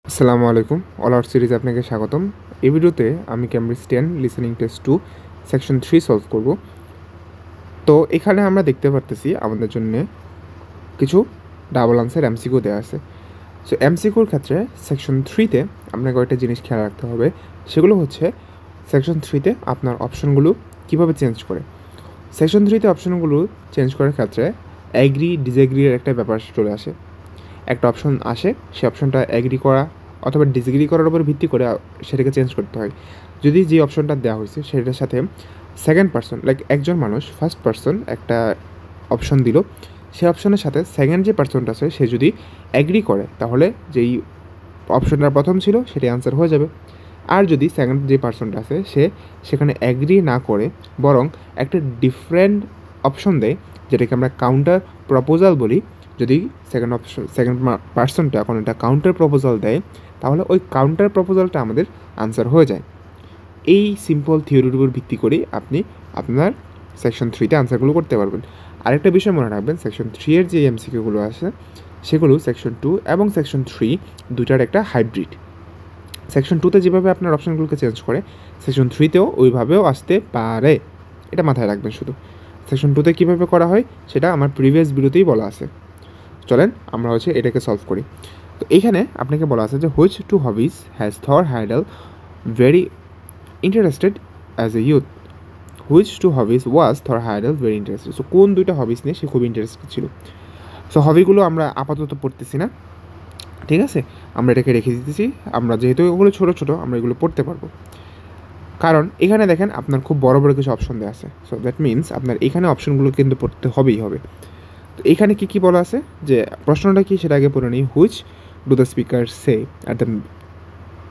আসসালামু আলাইকুম all out series আপনাকে স্বাগতম। এই ভিডিওতে আমি Cambridge 10 listening test 2 section 3 solve করব। তো এখানে আমরা দেখতে পারতেছি আমাদের জন্য কিছু ডাবল আনসার এমসিকিউ দেওয়া আছে। সো এমসিকিউর ক্ষেত্রে সেকশন 3তে আপনাকে কয়েকটা জিনিস খেয়াল রাখতে হবে। সেগুলো হচ্ছে সেকশন 3তে আপনার অপশনগুলো কীভাবে চেঞ্জ করে। সেকশন 3তে অপশনগুলো চেঞ্জ করার ক্ষেত্রে অ্যাগ্রি ডিসএগ্রির একটা ব্যাপার চলে আসে। একটা অপশন আসে, সে অপশনটা অ্যাগ্রি করা অথবা ডিসএগ্রি করার উপর ভিত্তি করে সেটাকে চেঞ্জ করতে হয়। যদি যে অপশনটা দেওয়া হয়েছে সেটার সাথে সেকেন্ড পারসন লাইক একজন মানুষ ফার্স্ট পারসন একটা অপশন দিল, সেই অপশনের সাথে সেকেন্ড যে পারসনটা আছে সে যদি অ্যাগ্রি করে তাহলে যেই অপশনটা প্রথম ছিল সেটাই আনসার হয়ে যাবে। আর যদি সেকেন্ড যে পারসনটা আছে সে সেখানে অ্যাগ্রি না করে বরং একটা ডিফারেন্ট অপশন দেয়, যেটাকে আমরা কাউন্টার প্রপোজাল বলি, যদি সেকেন্ড পার্সনটা এখন একটা কাউন্টার প্রপোজাল দেয় তাহলে ওই কাউন্টার প্রপোজালটা আমাদের আনসার হয়ে যায়। এই সিম্পল থিওরির উপর ভিত্তি করেই আপনি আপনার সেকশন 3তে আনসারগুলো করতে পারবেন। আরেকটা বিষয় মনে রাখবেন, সেকশন 3 এর যে এমসিকিউগুলো আছে সেগুলো সেকশন 2 এবং সেকশন 3 দুটার একটা হাইব্রিড। সেকশন 2তে যেভাবে আপনার অপশনগুলোকে চেঞ্জ করে সেকশন 3তেও ওইভাবেও আসতে পারে, এটা মাথায় রাখবেন শুধু। সেকশন 2তে কীভাবে করা হয় সেটা আমার প্রিভিয়াস ভিডিওতেই বলা আছে। চলেন আমরা এটাকে সলভ করি। তো এইখানে আপনাকে বলা আছে যে which two hobbies has Thor Heyerdahl very interested as a youth. Which two hobbies was Thor Heyerdahl very interested. সো কোন দুইটা হবিজ নিয়ে সে খুব ইন্টারেস্টেড ছিল। সো হবিগুলো আমরা আপাতত পড়তেছি না, ঠিক আছে, আমরা এটাকে রেখে দিতেছি। আমরা যেহেতু ওগুলো ছোটো ছোটো আমরা এগুলো পড়তে পারবো, কারণ এখানে দেখেন আপনার খুব বড় বড় কিছু অপশন দেওয়া আছে। সো দ্যাট মিনস আপনার এখানে অপশনগুলো কিন্তু পড়তে হবেই হবে। তো এইখানে কী বলা আছে যে প্রশ্নটা কি সেটা আগে পড়ে নিই। Which do the speaker say are the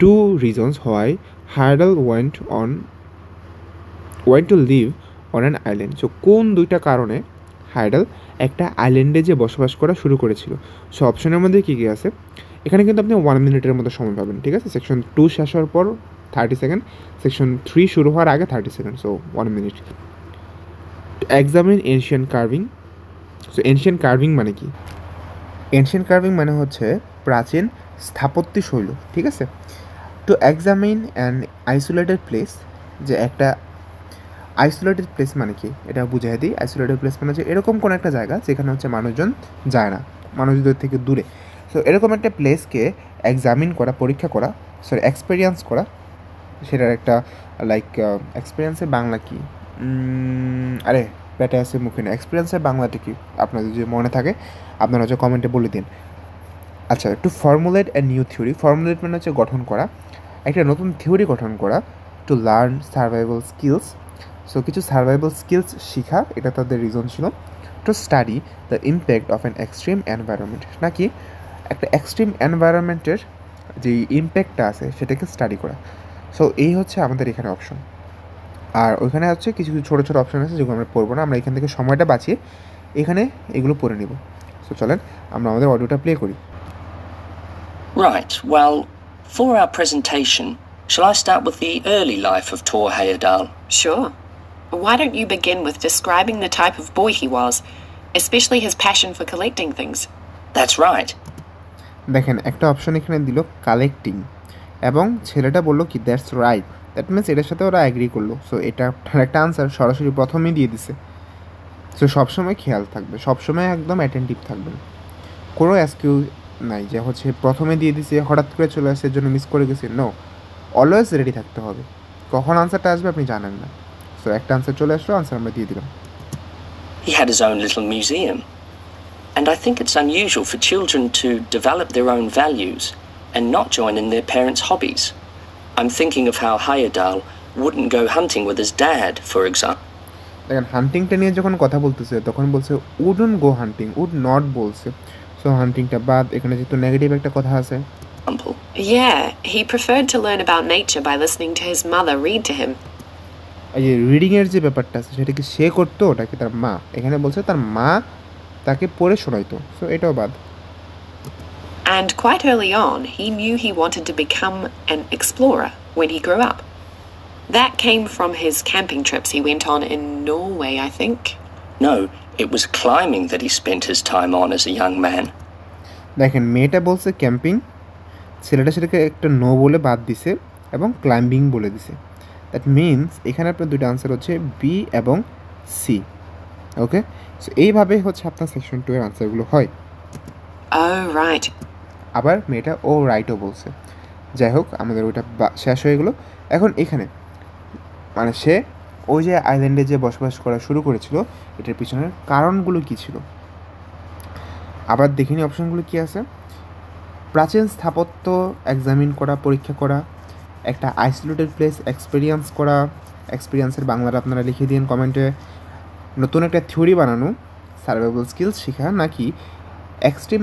two reasons why Heyerdahl went to live on an island. সো কোন দুইটা কারণে হাইডেল একটা আইল্যান্ডে যে বসবাস করা শুরু করেছিল। সো অপশনের মধ্যে কী কী আছে, এখানে কিন্তু আপনি 1 মিনিটের মতো সময় পাবেন, ঠিক আছে। সেকশন 2 শেষ হওয়ার পর 30 সেকেন্ড, সেকশন 3 শুরু হওয়ার আগে 30 second, so 1 minute. Examine ancient carving. So ancient carving মানে কি? এনশিয়েন্ট কার্ভিং মানে হচ্ছে প্রাচীন স্থাপত্য শৈলী, ঠিক আছে। Two examine an isolated place, যে একটা আইসোলেটেড প্লেস মানে কি এটা বুঝাই দিই। আইসোলেটেড প্লেস মানে হচ্ছে এরকম কোনো একটা জায়গা যেখানে হচ্ছে মানুষজন যায় না, মানুষদের থেকে দূরে। সো এরকম একটা প্লেসকে এক্সামিন করা, পরীক্ষা করা, এক্সপেরিয়েন্স করা, সেটার একটা লাইক এক্সপিরিয়েন্সের বাংলা কি, আরে পেটে আছে মুখে না, এক্সপিরিয়েন্সের বাংলাটা কি আপনাদের যদি মনে থাকে আপনারা কমেন্টে বলে দিন। আচ্ছা, to formulate a new theory. Formulate মানে হচ্ছে গঠন করা, একটা নতুন থিওরি গঠন করা। To learn survival skills. সো কিছু সার্ভাইভাল স্কিলস শেখা, এটা তাদের রিজন ছিল। To study the impact of an extreme environment, নাকি একটা এক্সট্রিম এনভায়রনমেন্টের যে ইম্প্যাক্টটা আছে সেটাকে স্টাডি করা। সো এই হচ্ছে আমাদের এখানে অপশন। আর ওইখানে হচ্ছে কিছু কিছু ছোটো ছোটো অপশন আছে যেগুলো আমরা পড়বো না, আমরা এখান থেকে সময়টা বাঁচিয়ে এখানে এগুলো পড়ে নিব। সো চলেন আমরা আমাদের অডিওটা প্লে করি। Right, well, for our presentation, shall I start with the early life of Thor Heyerdahl? Sure. Why don't you begin with describing the type of boy he was, especially his passion for collecting things? That's right. দেখেন একটা option এখানে দিল collecting, এবং ছেলেটা বললো কি that's right. That means এটার সাথে ওরা অ্যাগ্রি করলো। সো এটা একটা আনসার সরাসরি প্রথমেই দিয়ে দিছে। সো সবসময় খেয়াল থাকবে, সবসময় একদম অ্যাটেন্টিভ থাকবেন, কোনো এক্সকিউজ নাই যে হচ্ছে প্রথমে দিয়ে দিছে হঠাৎ করে চলে আসে এর জন্য মিস করে গেছে। নো, অলওয়েজ রেডি থাকতে হবে, কখন আনসারটা আসবে আপনি জানেন না। সো একটা আনসার চলে আসলো, আনসার আমরা দিয়ে দিলাম। He had his own little museum, and I think it's unusual for children to develop their own values and not join in their parents' hobbies. I'm thinking of how Heyerdahl wouldn't go hunting with his dad, for example. দেখেন হান্টিংটা নিয়ে যখন কথা বলতেছে তখন বলছে wouldn't go hunting, would not বলছে। সো হান্টিংটা বাদ, এখানে যেহেতু নেগেটিভ একটা কথা আছে। Yeah, he preferred to learn about nature by listening to his mother read to him. এই যে রিডিংয়ের যে ব্যাপারটা আছে সেটা কি সে করতো, ওটাকে তার মা, এখানে বলছে তার মা তাকে পড়ে শোনাইতো। সো এটাও বাদ। And quite early on, he knew he wanted to become an explorer when he grew up. That came from his camping trips he went on in Norway, I think. No, it was climbing that he spent his time on as a young man. দেখেন মেয়েটা বলছে camping, ছেলেটা সেটাকে একটা no বলে বাদ দিছে এবং ক্লাইম্বিং বলে দিছে। দ্যাট মিনস এখানে আপনার দুটো আনসার হচ্ছে বি এবং সি। ওকে, সো এইভাবেই হচ্ছে আপনার সেকশন 2 এর আনসারগুলো হয়। Oh, right. আবার মেয়েটা ও রাইটও বলছে। যাই হোক, আমাদের ওইটা শেষ হয়ে গেলো। এখন এখানে মানে সে ওই যে আইল্যান্ডে যে বসবাস করা শুরু করেছিল, এটার পিছনের কারণগুলো কী ছিল। আবার দেখিনি অপশনগুলো কী আছে। প্রাচীন স্থাপত্য এক্সামিন করা, পরীক্ষা করা, একটা আইসোলেটেড প্লেস এক্সপিরিয়েন্স করা, এক্সপিরিয়েন্সের বাংলাটা আপনারা লিখে দিন কমেন্টে, নতুন একটা থিওরি বানানো, সার্ভাইভাল স্কিলস শেখা, নাকি এক্সট্রিম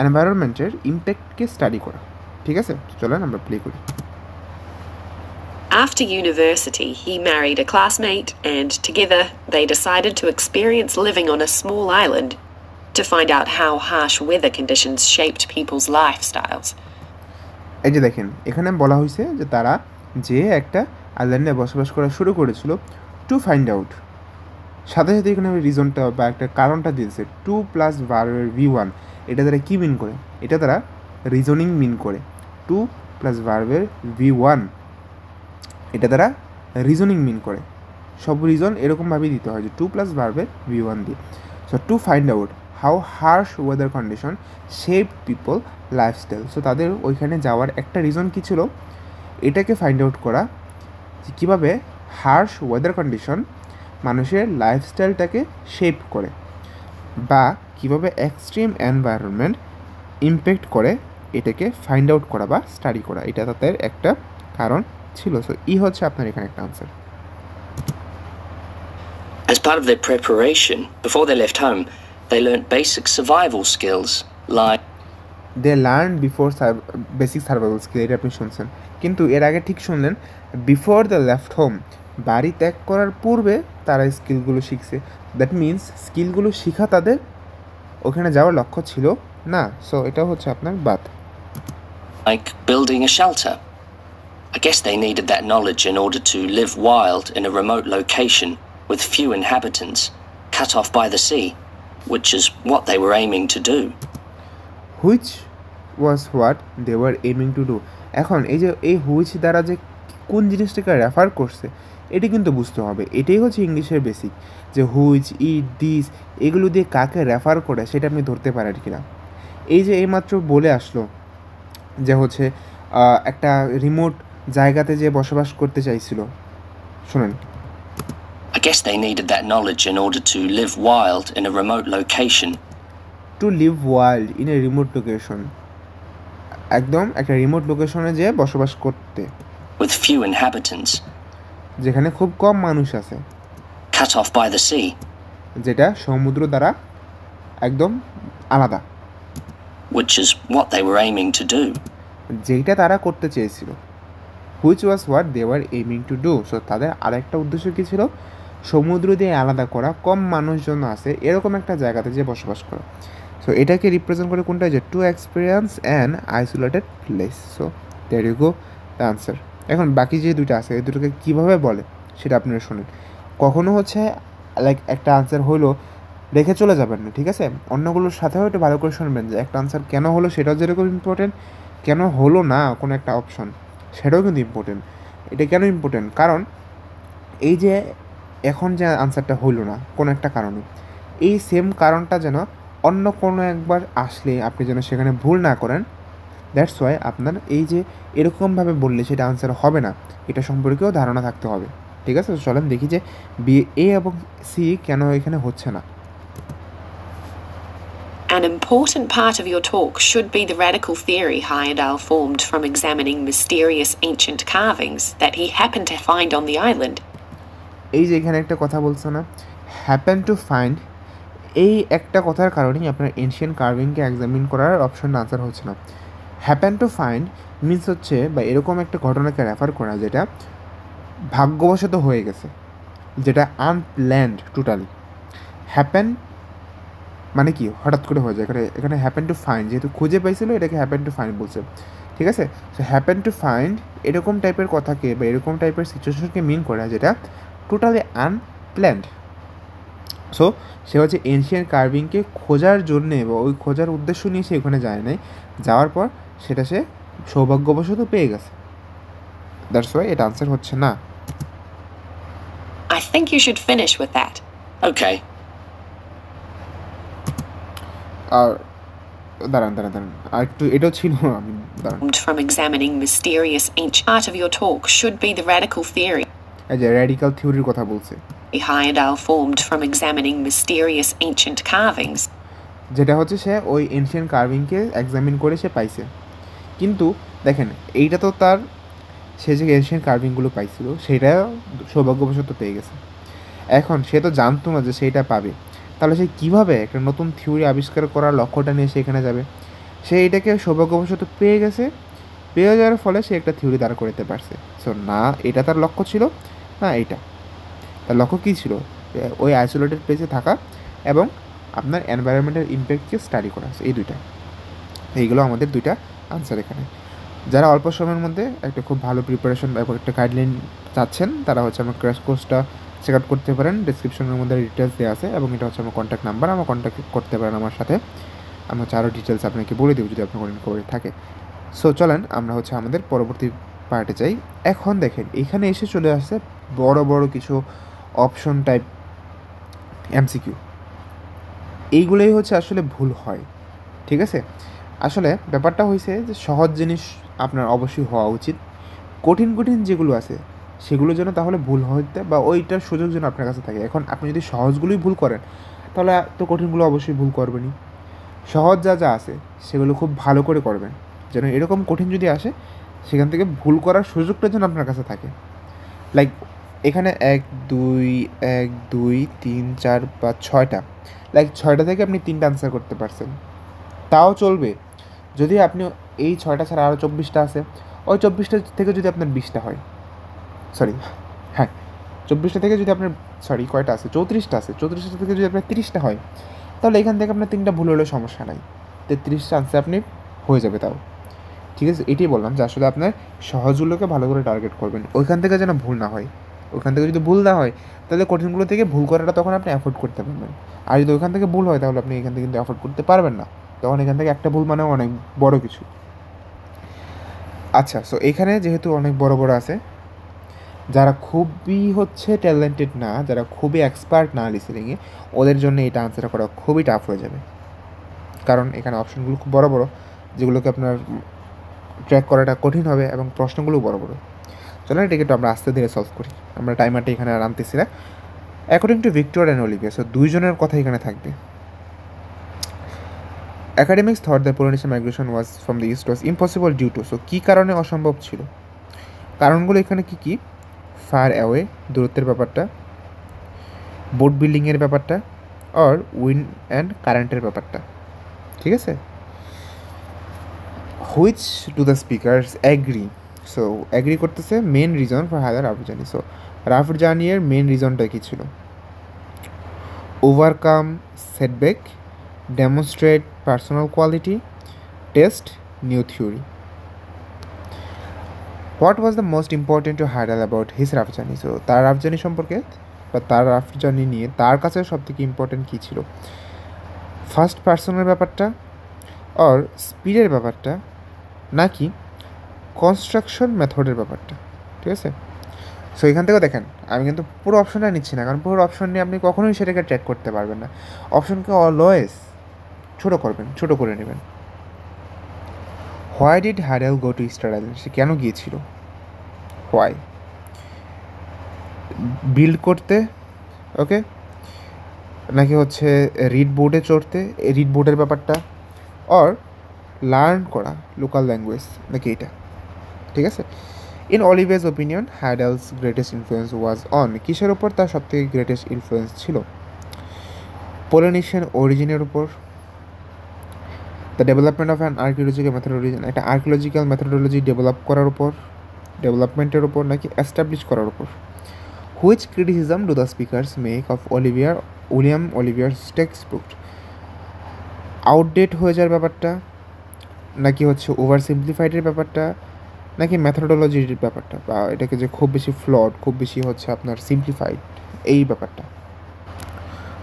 এনভায়রনমেন্টের ইম্প্যাক্টকে স্টাডি করা। ঠিক আছে, চলেন আমরা প্লে করি। After university, he married a classmate, and together they decided to experience living on a small island to find out how harsh weather conditions shaped people's lifestyles. এই যে দেখেন, এখানে বলা হয়েছে যে তারা যে একটা আইল্যান্ডে বসবাস করা শুরু করেছিল টু ফাইন্ড আউট, সাথে সাথে এখানে রিজনটা বা একটা কারণটা দিয়েছে 2 প্লাস ভার্বের V1। এটা তারা কী মিন করে? এটা তারা রিজনিং মিন করে। 2 প্লাস ভার্বের V1 এটা তারা রিজনিং মিন করে। সব রিজন এরকমভাবেই দিতে হয় যে 2 প্লাস ভার্বের V1 দিয়ে। So to find out how harsh weather condition shape people lifestyle. So তাদের ওইখানে যাওয়ার একটা রিজন কী ছিল? এটাকে ফাইন্ড আউট করা যে কীভাবে হার্শ ওয়েদার কন্ডিশন মানুষের লাইফস্টাইলটাকে শেপ করে, বা কীভাবে এক্সট্রিম এনভায়রনমেন্ট ইমপ্যাক্ট করে, এটাকে ফাইন্ড আউট করা বা স্টাডি করা। এটা তাদের একটা কারণ ছিল। সো হচ্ছে আপনার এখানে একটা answer. As part of their preparation, before they left home, they learnt basic survival skills like they learn before basic survival skill, এটা আপনি শুনছেন, কিন্তু এর আগে ঠিক শুনলেন বিফোর দ্য লেফট হোম, বাড়ি ত্যাগ করার পূর্বে তারা স্কিলগুলো শিখছে। দ্যাট মিনস স্কিলগুলো শিখা তাদের ওখানে যাওয়ার লক্ষ্য ছিল না। সো এটা হচ্ছে আপনার বাদ। building a shelter. I guess they needed that knowledge in order to live wild in a remote location with few inhabitants, cut off by the sea, which is what they were aiming to do. Which was what they were aiming to do. এখন এই যে এই which দ্বারা যে কোন জিনিসটাকে refer করছে এটি কিন্তু বুঝতে হবে। এটাই হচ্ছে ইংলিশের বেসিক, যে হুইচ, ইট, দিস এগুলো দিয়ে কাকে রেফার করে সেটা আপনি ধরতে পারেন কিনা। এই যে এইমাত্র বলে আসলো যে হচ্ছে একটা রিমোট জায়গাতে যে বসবাস করতে চাইছিল, শোনেন। I guess they needed that knowledge in order to live wild in a remote location. To live wild in a remote location, একদম একটা রিমোট লোকেশনে যে বসবাস করতে, with few inhabitants, যেখানে খুব কম মানুষ আছে, cut off by the sea, যেটা সমুদ্র দ্বারা একদম আলাদা, which is what they were aiming to do. যেটা তারা করতে চেয়েছিল। Which was what they were aiming to do. So তাদের আরেকটা উদ্দেশ্য কী ছিল? সমুদ্র দিয়ে আলাদা করা, কম মানুষজন আছে এরকম একটা জায়গাতে যে বসবাস করা। সো এটাকে রিপ্রেজেন্ট করে কোনটা? যে to experience an isolated place. So that you go the answer. এখন বাকি যে দুটো আছে এই দুটোকে কীভাবে বলে সেটা আপনারা শোনেন। কখনো হচ্ছে লাইক একটা আনসার হলো রেখে চলে যাবেন না, ঠিক আছে? অন্যগুলোর সাথেও একটু ভালো করে শুনবেন যে একটা আনসার কেন হলো সেটাও যেরকম ইম্পর্টেন্ট, কেন হলো না কোনো একটা অপশন সেটাও কিন্তু ইম্পর্টেন্ট। এটা কেন ইম্পর্টেন্ট? কারণ এই যে এখন যে আনসারটা হইলো না কোনো একটা কারণে, এই সেম কারণটা যেন অন্য কোনো একবার আসলে আপনি যেন সেখানে ভুল না করেন। দ্যাটস ওয়াই আপনার এই যে এরকমভাবে বললে সেটা আনসার হবে না, এটা সম্পর্কেও ধারণা থাকতে হবে। ঠিক আছে, চলেন দেখি যে বি, এ এবং সি কেন এখানে হচ্ছে না। An important part of your talk should be the radical theory Heyerdahl formed from examining mysterious ancient carvings that he happened to find on the island. এই যে এখানে একটা কথা বলছো না, হ্যাপেন টু ফাইন্ড, এই একটা কথার কারণেই আপনার এনশিয়েন্ট কার্ভিংকে এক্সামিন করার অপশন আনসার হচ্ছে না। হ্যাপেন টু ফাইন্ড মিনস হচ্ছে বা এরকম একটা ঘটনাকে রেফার করা যেটা ভাগ্যবশত হয়ে গেছে, যেটা আনপ্ল্যান্ড টোটালি। হ্যাপেন মানে কি হঠাৎ করে হয়ে যায়, এখানে হ্যাপেন টু ফাইন্ড যেহেতু খুঁজে পাইছিল এটাকে হ্যাপেন টু ফাইন্ড বলছে। ঠিক আছে, সো হ্যাপেন টু ফাইন্ড এরকম টাইপের কথাকে বা এরকম টাইপের সিচুয়েশনকে মিন করা যেটা টোটালি আনপ্ল্যান্ড। সো সে হচ্ছে এনশিয়েন্ট কার্ভিংকে খোঁজার জন্যে বা ওই খোঁজার উদ্দেশ্য নিয়ে সে ওখানে যায় নাই, যাওয়ার পর সেটা সে সৌভাগ্যবশত পেয়ে গেছে। দ্যাটস ওয়াই এটা আনসার হচ্ছে না। I think you should finish with that. Okay. আর দাঁড়ান, আর একটু এটাও ছিল, আমি দাঁড়ান, From examining mysterious ancient part of your talk should be the radical theory এই যে র্যাডিক্যাল থিওরির কথা বলছে, Heyerdahl formed from examining mysterious ancient carvings. যেটা হচ্ছে সে ওই এনশিয়েন্ট কার্ভিংকে এক্সামিন করে সে পাইছে। কিন্তু দেখেন এইটা তো তার, সে যে এনশিয়েন্ট কার্ভিংগুলো পাইছিল সেটা সৌভাগ্যবশত পেয়ে গেছে। এখন সে তো জানতো না যে সেইটা পাবে, তাহলে সে কীভাবে একটা নতুন থিওরি আবিষ্কার করার লক্ষ্যটা নিয়ে সেখানে যাবে? সে এটাকে সৌভাগ্যবশত পেয়ে গেছে, পেয়ে যাওয়ার ফলে সে একটা থিওরি দাঁড় করতে পারছে। সো না এটা তার লক্ষ্য ছিল, না এইটা তার লক্ষ্য কী ছিল, ওই আইসোলেটেড প্লেসে থাকা এবং আপনার এনভায়রনমেন্টাল ইম্প্যাক্টকে স্টাডি করা। এই দুইটা, এইগুলো আমাদের দুইটা আনসার এখানে। যারা অল্প সময়ের মধ্যে একটা খুব ভালো প্রিপারেশন বা একটা গাইডলাইন চাচ্ছেন তারা হচ্ছে আমার ক্র্যাশ কোর্সটা চেক আউট করতে পারেন। ডিসক্রিপশনের মধ্যে ডিটেলস দেওয়া আছে এবং এটা হচ্ছে আমার কন্ট্যাক্ট নাম্বার, আমার কন্ট্যাক্ট করতে পারেন আমার সাথে। আমি হচ্ছে আরও ডিটেলস আপনাকে বলে দেবো যদি আপনার কোনো ইনকোয়ারি থাকে। সো চলেন আমরা হচ্ছে আমাদের পরবর্তী পার্টে যাই। এখন দেখেন এখানে এসে চলে আসছে বড় বড় কিছু অপশন টাইপ এমসিকিউ। এইগুলোই হচ্ছে আসলে ভুল হয়, ঠিক আছে? আসলে ব্যাপারটা হয়েছে যে সহজ জিনিস আপনার অবশ্যই হওয়া উচিত, কঠিন যেগুলো আছে সেগুলো যেন তাহলে ভুল হইতে বা ওইটার সুযোগ যেন আপনার কাছে থাকে। এখন আপনি যদি সহজগুলোই ভুল করেন তাহলে তো কঠিনগুলো অবশ্যই ভুল করবেনই। সহজ যা আছে সেগুলো খুব ভালো করে করবেন, যেন এরকম কঠিন যদি আসে সেখান থেকে ভুল করার সুযোগটা যেন আপনার কাছে থাকে। লাইক এখানে 1 2 3 4 5 6টা, লাইক 6টা থেকে আপনি 3টা আনসার করতে পারছেন, তাও চলবে যদি আপনি এই 6টা ছাড়া আরও 24টা আছে, ওই 24টা থেকে যদি আপনার 20টা হয়, সরি হ্যাঁ 24টা থেকে যদি আপনার কয়টা আছে 34টা আছে, 34টা থেকে যদি আপনার 30টা হয় তাহলে এখান থেকে আপনার 3টা ভুল হলেও সমস্যা নাই, 33 চান্সে আপনি হয়ে যাবে তাও, ঠিক আছে? এটাই বললাম যে আসলে আপনার সহজগুলোকে ভালো করে টার্গেট করবেন, ওইখান থেকে যেন ভুল না হয়। ওইখান থেকে যদি ভুল না হয় তাহলে কঠিনগুলো থেকে ভুল করাটা তখন আপনি অ্যাফোর্ড করতে পারবেন। আর যদি ওইখান থেকে ভুল হয় তাহলে আপনি এখান থেকে কিন্তু অ্যাফোর্ড করতে পারবেন না, তখন এখান থেকে একটা ভুল মানে অনেক বড় কিছু। আচ্ছা, সো এখানে যেহেতু অনেক বড় আছে, যারা খুবই হচ্ছে ট্যালেন্টেড না, যারা খুবই এক্সপার্ট না লিসেনিংয়ে, ওদের জন্য এটা আনসার করা খুবই টাফ হয়ে যাবে, কারণ এখানে অপশনগুলো খুব বড় যেগুলোকে আপনার ট্র্যাক করাটা কঠিন হবে এবং প্রশ্নগুলো বড়। চলেন এটাকে একটু আমরা আস্তে ধীরে সলভ করি, আমরা টাইমারটা এখানে আর আনতেছি না। According to Victor and Olivia, so দুইজনের কথা এখানে থাকবে। Academics thought that Polynesian migration was from the east was impossible due to, so কী কারণে অসম্ভব ছিল? কারণগুলো এখানে কি? ফার অ্যাওয়ে দূরত্বের ব্যাপারটা, বোট বিল্ডিংয়ের ব্যাপারটা, আর উইন্ড অ্যান্ড কারেন্টের ব্যাপারটা, ঠিক আছে? Which to the speakers agree, so agree করতেছে মেন রিজন ফর হায়ার রাফজানি। সো রাফজানির মেন রিজনটা কী ছিল? Overcome setback, demonstrate personal quality, test new theory. What was the most important to Heyerdahl about his রাফজানি, সো তার রাফজানি সম্পর্কে বা তার রাফজানি নিয়ে তার কাছে সবথেকে ইম্পর্টেন্ট কী ছিল? ফার্স্ট পার্সনের ব্যাপারটা, আর স্পিডের ব্যাপারটা, নাকি কনস্ট্রাকশন মেথডের ব্যাপারটা, ঠিক আছে? সো এখান থেকেও দেখেন আমি কিন্তু পুরো অপশনটা নিচ্ছি না, কারণ পুরো অপশন নিয়ে আপনি কখনোই সেটাকে ট্র্যাক করতে পারবেন না। অপশনকে অলওয়েজ ছোটো করবেন, ছোটো করে নেবেন। Why did Heyerdahl go to Easter Island, সে কেন গিয়েছিল? হোয়াই? বিল্ড করতে, ওকে, নাকি হচ্ছে রিড বোর্ডে চড়তে, রিড বোর্ডের ব্যাপারটা, অর লার্ন করা লোকাল ল্যাঙ্গুয়েজ, নাকি এটা, ঠিক আছে? In Olivia's opinion Heyerdahl's greatest influence was on, কিসের ওপর তার সবথেকে গ্রেটেস্ট ইনফ্লুয়েন্স ছিল? পলিনেশিয়ান অরিজিনের উপর, the development of an archaeological methodology, একটা আর্কিওলজিক্যাল মেথোডোলজি ডেভেলপ করার উপর, ডেভেলপমেন্টের উপর, নাকি এস্টাবলিশ করার উপর? Which criticism do the speakers make of William Olivier textbook, outdate হয়ে যাওয়ার ব্যাপারটা, নাকি হচ্ছে ওভার সিম্পলিফাইডের ব্যাপারটা, নাকি মেথোডোলজির ব্যাপারটা, বা এটাকে যে খুব বেশি ফ্লড, খুব বেশি হচ্ছে আপনার সিম্পলিফাইড, এই ব্যাপারটা?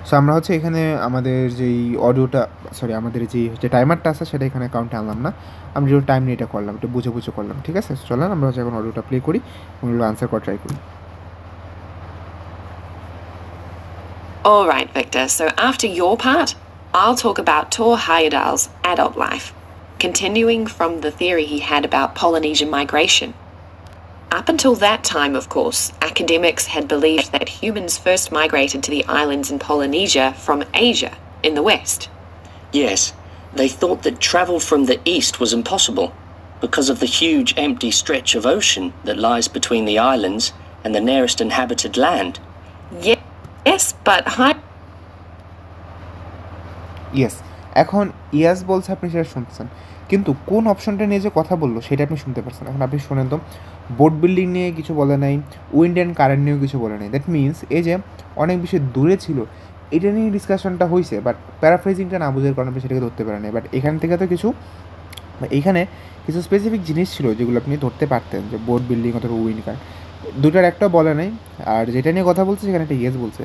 সো আমরা হচ্ছে এখানে আমাদের যেই অডিওটা আমাদের যে টাইমারটা আছে সেটা এখানে কাউন্টে আনলাম না, আমরা যেটা টাইম নিয়ে এটা করলাম, এটা বুঝে বুঝে করলাম, ঠিক আছে? চলেন আমরা হচ্ছে এখন অডিওটা প্লে করি এবং এগুলো আনসার করা ট্রাই করি। All right, Victor, so after your part, I'll talk about Thor Heyerdahl's adult life, continuing from the theory he had about Polynesian migration. Up until that time, of course, academics had believed that humans first migrated to the islands in Polynesia from Asia in the west. Yes, they thought that travel from the east was impossible because of the huge empty stretch of ocean that lies between the islands and the nearest inhabited land. Yes, but yes, এখন ইয়াস বলছে, আপনি সেটা শুনছেন, কিন্তু কোন অপশনটা নিয়ে যে কথা বললো সেটা আপনি শুনতে পারছেন। এখন আপনি শোনেন তো, বোট বিল্ডিং নিয়ে কিছু বলে নাই, উইন্ড অ্যান্ড কারেন্ট নিয়েও কিছু বলে নাই। দ্যাট মিনস এই যে অনেক বেশি দূরে ছিল এটা নিয়ে ডিসকাশনটা হয়েছে, বাট প্যারাফ্রেজিংটা না বুঝার কারণে আপনি সেটাকে ধরতে পারেন নাই। বাট এখান থেকে তো কিছু এইখানে কিছু স্পেসিফিক জিনিস ছিল যেগুলো আপনি ধরতে পারতেন, যে বোট বিল্ডিং অথবা উইন্ড কারেন্ট, দুটার একটা বলে নাই। আর যেটা নিয়ে কথা বলছে সেখানে একটা ইয়েস বলছে,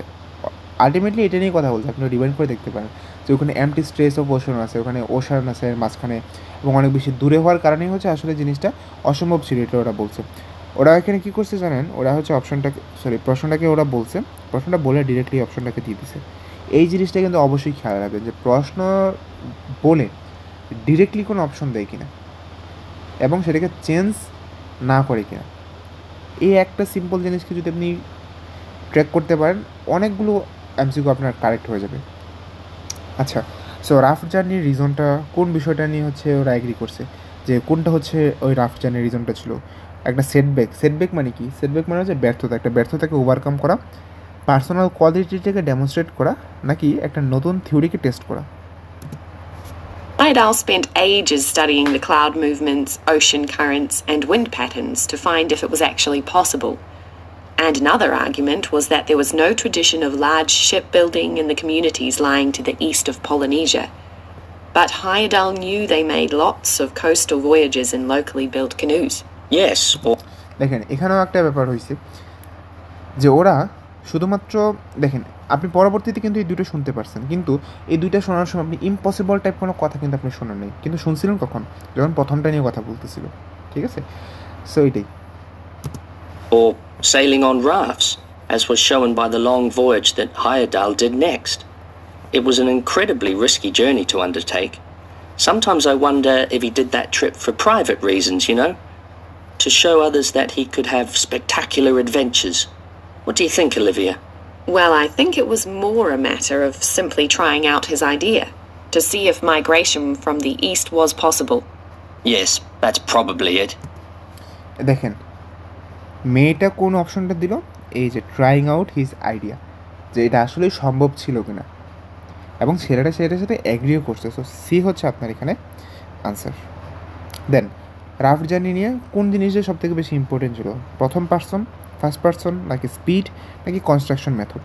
আলটিমেটলি এটা নিয়ে কথা বলছে। আপনি রিমাইন্ড করে দেখতে পারেন যে ওখানে এমটি স্ট্রেস অফ ওশান আছে, ওখানে ওশান আছে মাঝখানে, এবং অনেক বেশি দূরে হওয়ার কারণেই হচ্ছে আসলে জিনিসটা অসম্ভব ছিল, এটা ওরা বলছে। ওরা এখানে কী করছে জানেন, ওরা হচ্ছে প্রশ্নটাকে ওরা বলছে, প্রশ্নটা বলে ডিরেক্টলি অপশনটাকে দিয়ে দিছে। এই জিনিসটা কিন্তু অবশ্যই খেয়াল রাখবেন যে প্রশ্ন বলে ডিরেক্টলি কোনো অপশন দেয় কিনা এবং সেটাকে চেঞ্জ না করে কিনা। এই একটা সিম্পল জিনিসকে যদি আপনি ট্র্যাক করতে পারেন, অনেকগুলো এমসিকিউ আপনার কারেক্ট হয়ে যাবে। আচ্ছা, সো রাফ জার্নির রিজনটা কোন বিষয়টা নিয়ে হচ্ছে ওরা এগ্রি করছে, যে কোনটা হচ্ছে ওই রাফ জার্নির রিজনটা ছিল একটা সেটব্যাক মানে কি? সেটব্যাক মানে হচ্ছে ব্যর্থতা, একটা ব্যর্থতাকে ওভারকাম করা, পার্সোনাল কোয়ালিটিটাকে ডেমনস্ট্রেট করা, নাকি একটা নতুন থিওরিকে টেস্ট করা। Heyerdahl spent ages studying the cloud movements, ocean currents, and wind patterns to find if it was actually possible. And another argument was that there was no tradition of large shipbuilding in the communities lying to the east of Polynesia. But Heyerdahl knew they made lots of coastal voyages in locally built canoes. Yes, or দেখেন এখানেও একটা ব্যাপার হয়েছে যে ওরা শুধুমাত্র, দেখেন আপনি পরবর্তীতে কিন্তু এই দুটো শুনতে পারছেন, কিন্তু এই দুইটা শোনার সময় আপনি ইম্পসিবল টাইপ কোনো কথা কিন্তু আপনি শোনেন নাই, কিন্তু শুনছিলেন কখন? যখন প্রথমটা নিয়ে কথা বলতেছিল, ঠিক আছে? সো এটাই। or sailing on rafts, as was shown by the long voyage that Heyerdahl did next. It was an incredibly risky journey to undertake. Sometimes I wonder if he did that trip for private reasons, you know, to show others that he could have spectacular adventures. What do you think, Olivia? Well, I think it was more a matter of simply trying out his idea, to see if migration from the east was possible. Yes, that's probably it. দেখেন মেয়েটা কোন অপশনটা দিল, এই যে trying out his idea, যে এটা আসলে সম্ভব ছিল কিনা, এবং ছেলেটা সেটার সাথে অ্যাগ্রিও করছে। সো সি হচ্ছে আপনার এখানে আনসার। দেন রাফ জার্নি নিয়ে কোন জিনিসটা সব থেকে বেশি ইম্পর্টেন্ট ছিল? ফার্স্ট পার্সন নাকি স্পিড নাকি construction method?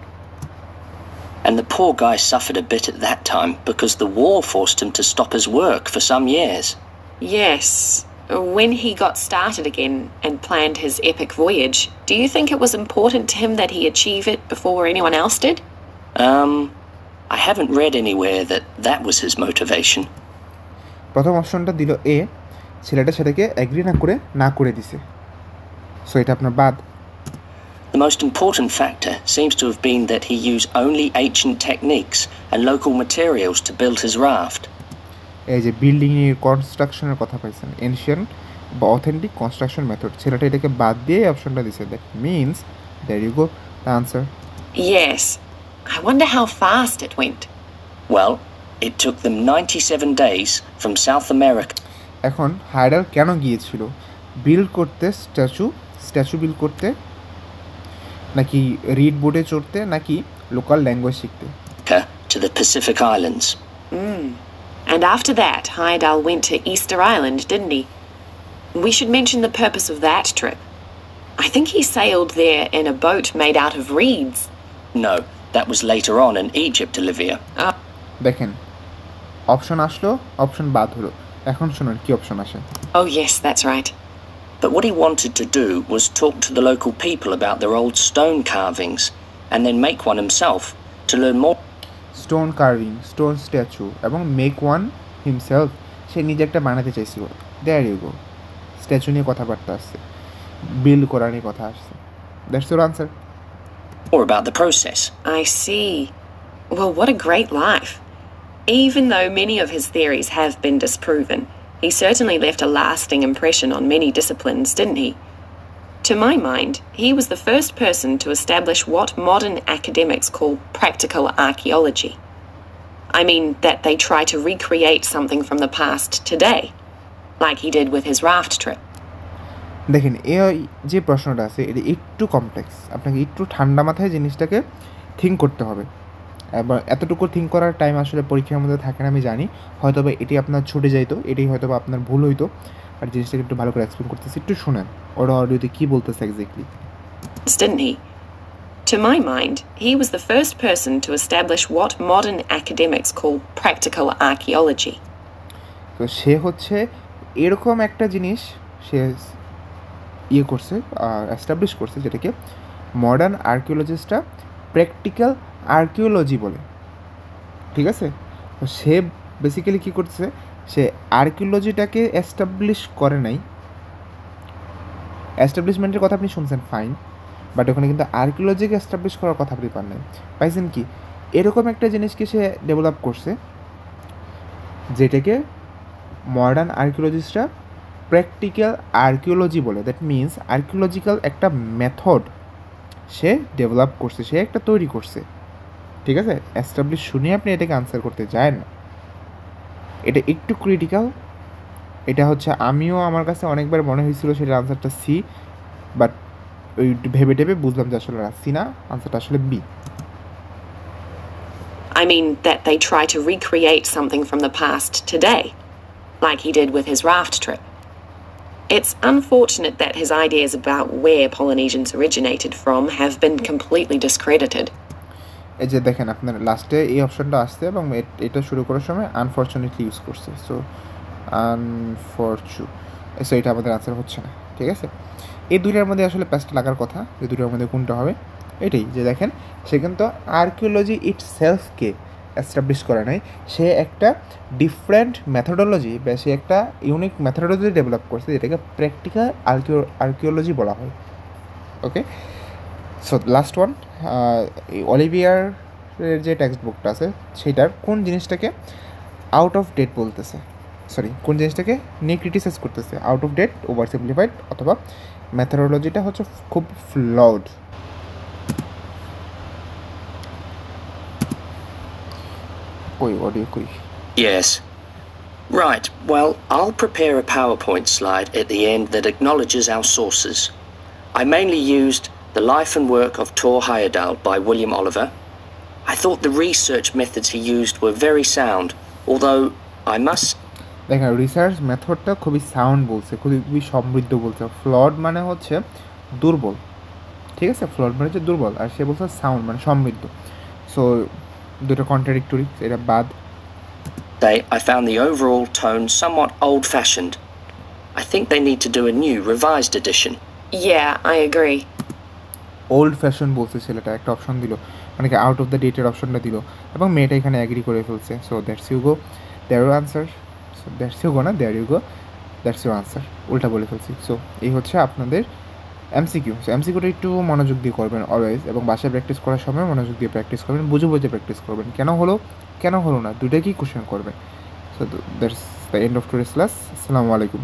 And the poor guy suffered a bit at that time because the war forced him to stop his work for some years. Yes. When he got started again and planned his epic voyage, do you think it was important to him that he achieve it before anyone else did? I haven't read anywhere that that was his motivation. প্রথম অপশনটা দিল এ, ছেলেটা সেটাকে agree না করে দিছে, so এটা আপনার বাদ। The most important factor seems to have been that he used only ancient techniques and local materials to build his raft. এই যে বিল্ডিংয়ের কনস্ট্রাকশনের কথা পাইছেন, এনশিয়েন্ট বা অথেন্টিক কনস্ট্রাকশন মেথড, ছেলেটা এটাকে বাদ দিয়ে অপশনটা দিছে। That means there you go the answer. Yes. I wonder how fast it went. Well, it took them 97 days from South America. এখন হায়ডাল কেন গিয়েছিল? বিল্ড করতে, স্ট্যাচু বিল্ড করতে, নাকি রিড বোটে চড়তে, নাকি লোকাল ল্যাঙ্গুয়েজ শিখতে? To the Pacific Islands. And after that, Heyerdahl went to Easter Island, didn't he? We should mention the purpose of that trip. I think he sailed there in a boat made out of reeds. No, that was later on in Egypt, Olivia. দেখেন option আসলো, option বাদ হলো, এখন শুনুন কি option আসে। Oh yes, that's right. But what he wanted to do was talk to the local people about their old stone carvings and then make one himself to learn more. Stone carving, stone statue এবং make one himself, সে নিজে একটা বানাতে চাইছিল। দেয়ার you go, statue নিয়ে কথাবার্তা আসছে, build করা নিয়ে কথা আসছে। That's your answer. Or about the process. I see. Well, what a great life. Even though many of his theories have been disproven, he certainly left a lasting impression on many disciplines, didn't he? To my mind, he was the first person to establish what modern academics call practical archaeology. I mean, that they try to recreate something from the past today, like he did with his raft trip. দেখেন, এই যে প্রশ্নটা আছে এটা একটু complex, আপনাকে একটু ঠান্ডা মাথায় জিনিসটাকে থিঙ্ক করতে হবে। এবং এতটুকু থিঙ্ক করার টাইম আসলে পরীক্ষার মধ্যে থাকে না, আমি জানি। হয়তো বা এটি আপনার ছুটে যাইতো, এটাই হয়তো বা আপনার ভুল হইতো। আর জিনিসটাকে একটু ভালো করে এক্সপ্লেন করতেছি, একটু শুনেন ওরা অডিওতে কী বলতেছে exactly. Didn't he? To my mind, he was the first person to establish what modern academics call practical archaeology. তো সে হচ্ছে এরকম একটা জিনিস সে ইয়ে করছে, এস্টাবলিশ করছে, যেটাকে মডার্ন আর্কিওলজিস্টরা প্র্যাকটিক্যাল আর্কিওলজি বলে। ঠিক আছে, তো সে বেসিক্যালি কী করছে, সে আর্কিওলজিটাকে এস্টাবলিশ করে নাই। এস্টাবলিশমেন্টের কথা আপনি শুনছেন, ফাইন, বাট ওখানে কিন্তু আর্কিওলজিকে এস্টাবলিশ করার কথা আপনি পান নাই। পাইছেন কি, এরকম একটা জিনিসকে সে ডেভেলপ করছে যেটাকে মডার্ন আর্কিওলজিস্টরা প্র্যাকটিক্যাল আর্কিওলজি বলে। দ্যাট মিনস আর্কিওলজিক্যাল একটা মেথড সে ডেভেলপ করছে, সে একটা তৈরি করছে। ঠিক আছে, এস্টাবলিশ শুনে আপনি এটাকে আনসার করতে যায় না, এটা একটু ক্রিটিক্যাল। এটা হচ্ছে আমিও, আমার কাছে অনেকবার মনে হয়েছিল সেটার আনসারটা সি, বাট ওই ভেবে টেবে বুঝলাম যে আসলে সি না, আনসারটা আসলে B. I mean, that they try to recreate something from the past today, like he did with his raft trip. It's unfortunate that his ideas about where Polynesians originated from have been completely discredited. এই যে দেখেন আপনার লাস্টে এই অপশনটা আসছে এবং এটা শুরু করার সময় আনফর্চুনেটলি ইউজ করছে। সো সো এটা আমাদের আনসার হচ্ছে না। ঠিক আছে, এই দুইটার মধ্যে আসলে প্যাচটা লাগার কথা, এই দুইটার মধ্যে কোনটা হবে এটাই। যে দেখেন, সে কিন্তু আর্কিওলজি ইটসেলফকে এস্টাবলিশ করে নাই, সে একটা ডিফারেন্ট মেথোডোলজি বা সে একটা ইউনিক মেথোডোলজি ডেভেলপ করছে, যেটাকে প্র্যাকটিক্যাল আর্কিওলজি বলা হয়। Okay, so last one, Olivier যে টেক্সট বুকটা আছে সেটার কোন জিনিসটাকে আউট অফ ডেট বলতেছে, সরি কোন জিনিসটাকে নিয়ে ক্রিটিসাইজ করতেছে, out of date, oversimplified, অথবা মেথোডোলজিটা হচ্ছে খুব ফ্লড। কই অডিও কই? Yes. Right, well, I'll prepare a PowerPoint slide at the end that acknowledges our sources. I mainly used The Life and Work of Tor Heyerdahl by William Oliver. I thought the research methods he used were very sound, although I must... দেখেন, research মেথডটা খুবই sound বলছে, খুবই সমৃদ্ধ বলছে। Flood মানে হচ্ছে দুর্বল, ঠিক আছে, ফ্লড মানে হচ্ছে দুর্বল, আর সে বলছে সাউন্ড মানে সমৃদ্ধ। সো দুটো কন্ট্রাডিক্টরি, এটা বাদ। I found the overall tone somewhat old-fashioned. I think they need to do a new, revised edition. Yeah, I agree. Old fashion বলছে ছেলেটা, একটা অপশন দিল, মানে কি আউট অফ দ্য ডেটের অপশনটা দিল, এবং মেয়েটা এখানে অ্যাগ্রি করে ফেলছে। So that's you go, there you answer. So that's you go না, there you go, that's you answer, উল্টা বলে ফেলছি। সো এই হচ্ছে আপনাদের এমসিকিউ। সো এমসিকিউটা একটু মনোযোগ দিয়ে করবেন অলওয়েজ, এবং বাসায় প্র্যাকটিস করার সময় মনোযোগ দিয়ে প্র্যাকটিস করবেন, বুঝে বুঝে প্র্যাকটিস করবেন। কেন হলো না দুইটাকেই কোশ্চেন করবেন। So that's the end of today's class. আসসালামু আলাইকুম।